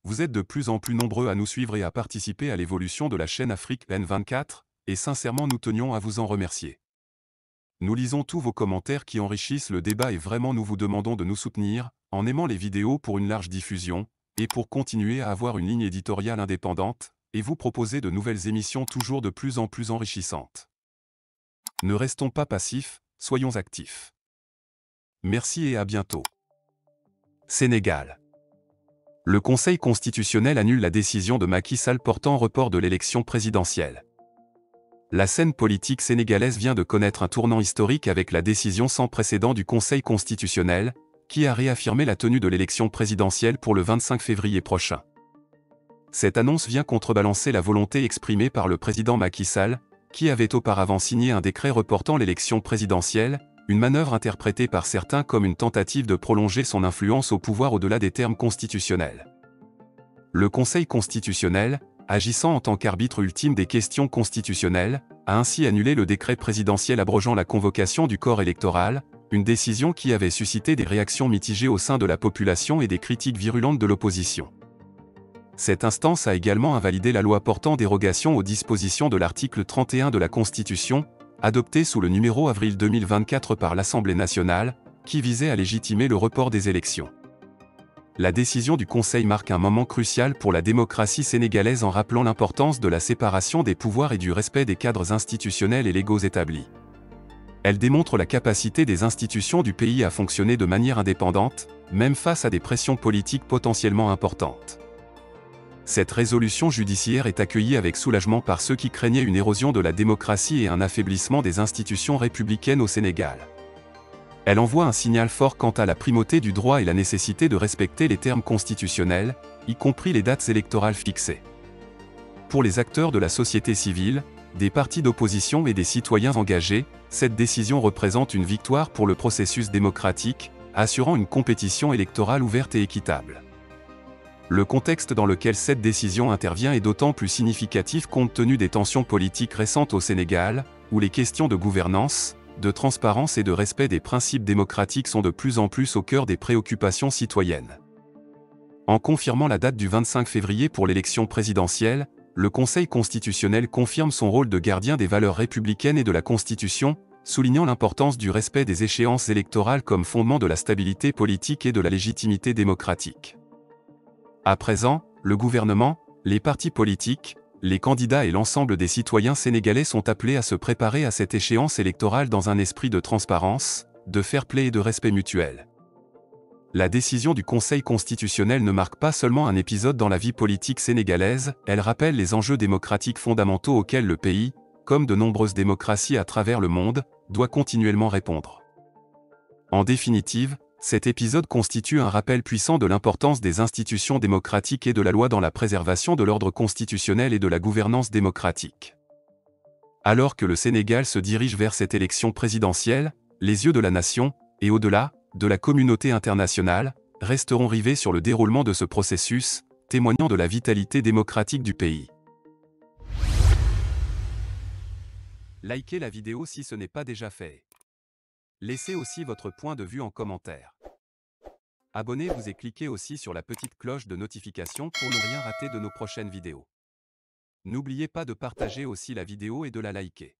Vous êtes de plus en plus nombreux à nous suivre et à participer à l'évolution de la chaîne Afrique N24, et sincèrement nous tenions à vous en remercier. Nous lisons tous vos commentaires qui enrichissent le débat et vraiment nous vous demandons de nous soutenir, en aimant les vidéos pour une large diffusion, et pour continuer à avoir une ligne éditoriale indépendante, et vous proposer de nouvelles émissions toujours de plus en plus enrichissantes. Ne restons pas passifs, soyons actifs. Merci et à bientôt. Sénégal. Le Conseil constitutionnel annule la décision de Macky Sall portant report de l'élection présidentielle. La scène politique sénégalaise vient de connaître un tournant historique avec la décision sans précédent du Conseil constitutionnel, qui a réaffirmé la tenue de l'élection présidentielle pour le 25 février prochain. Cette annonce vient contrebalancer la volonté exprimée par le président Macky Sall, qui avait auparavant signé un décret reportant l'élection présidentielle, une manœuvre interprétée par certains comme une tentative de prolonger son influence au pouvoir au-delà des termes constitutionnels. Le Conseil constitutionnel, agissant en tant qu'arbitre ultime des questions constitutionnelles, a ainsi annulé le décret présidentiel abrogeant la convocation du corps électoral, une décision qui avait suscité des réactions mitigées au sein de la population et des critiques virulentes de l'opposition. Cette instance a également invalidé la loi portant dérogation aux dispositions de l'article 31 de la Constitution, adoptée sous le numéro avril 2024 par l'Assemblée nationale, qui visait à légitimer le report des élections. La décision du Conseil marque un moment crucial pour la démocratie sénégalaise en rappelant l'importance de la séparation des pouvoirs et du respect des cadres institutionnels et légaux établis. Elle démontre la capacité des institutions du pays à fonctionner de manière indépendante, même face à des pressions politiques potentiellement importantes. Cette résolution judiciaire est accueillie avec soulagement par ceux qui craignaient une érosion de la démocratie et un affaiblissement des institutions républicaines au Sénégal. Elle envoie un signal fort quant à la primauté du droit et la nécessité de respecter les termes constitutionnels, y compris les dates électorales fixées. Pour les acteurs de la société civile, des partis d'opposition et des citoyens engagés, cette décision représente une victoire pour le processus démocratique, assurant une compétition électorale ouverte et équitable. Le contexte dans lequel cette décision intervient est d'autant plus significatif compte tenu des tensions politiques récentes au Sénégal, où les questions de gouvernance, de transparence et de respect des principes démocratiques sont de plus en plus au cœur des préoccupations citoyennes. En confirmant la date du 25 février pour l'élection présidentielle, le Conseil constitutionnel confirme son rôle de gardien des valeurs républicaines et de la Constitution, soulignant l'importance du respect des échéances électorales comme fondement de la stabilité politique et de la légitimité démocratique. À présent, le gouvernement, les partis politiques, les candidats et l'ensemble des citoyens sénégalais sont appelés à se préparer à cette échéance électorale dans un esprit de transparence, de fair-play et de respect mutuel. La décision du Conseil constitutionnel ne marque pas seulement un épisode dans la vie politique sénégalaise, elle rappelle les enjeux démocratiques fondamentaux auxquels le pays, comme de nombreuses démocraties à travers le monde, doit continuellement répondre. En définitive, cet épisode constitue un rappel puissant de l'importance des institutions démocratiques et de la loi dans la préservation de l'ordre constitutionnel et de la gouvernance démocratique. Alors que le Sénégal se dirige vers cette élection présidentielle, les yeux de la nation, et au-delà, de la communauté internationale, resteront rivés sur le déroulement de ce processus, témoignant de la vitalité démocratique du pays. Likez la vidéo si ce n'est pas déjà fait. Laissez aussi votre point de vue en commentaire. Abonnez-vous et cliquez aussi sur la petite cloche de notification pour ne rien rater de nos prochaines vidéos. N'oubliez pas de partager aussi la vidéo et de la liker.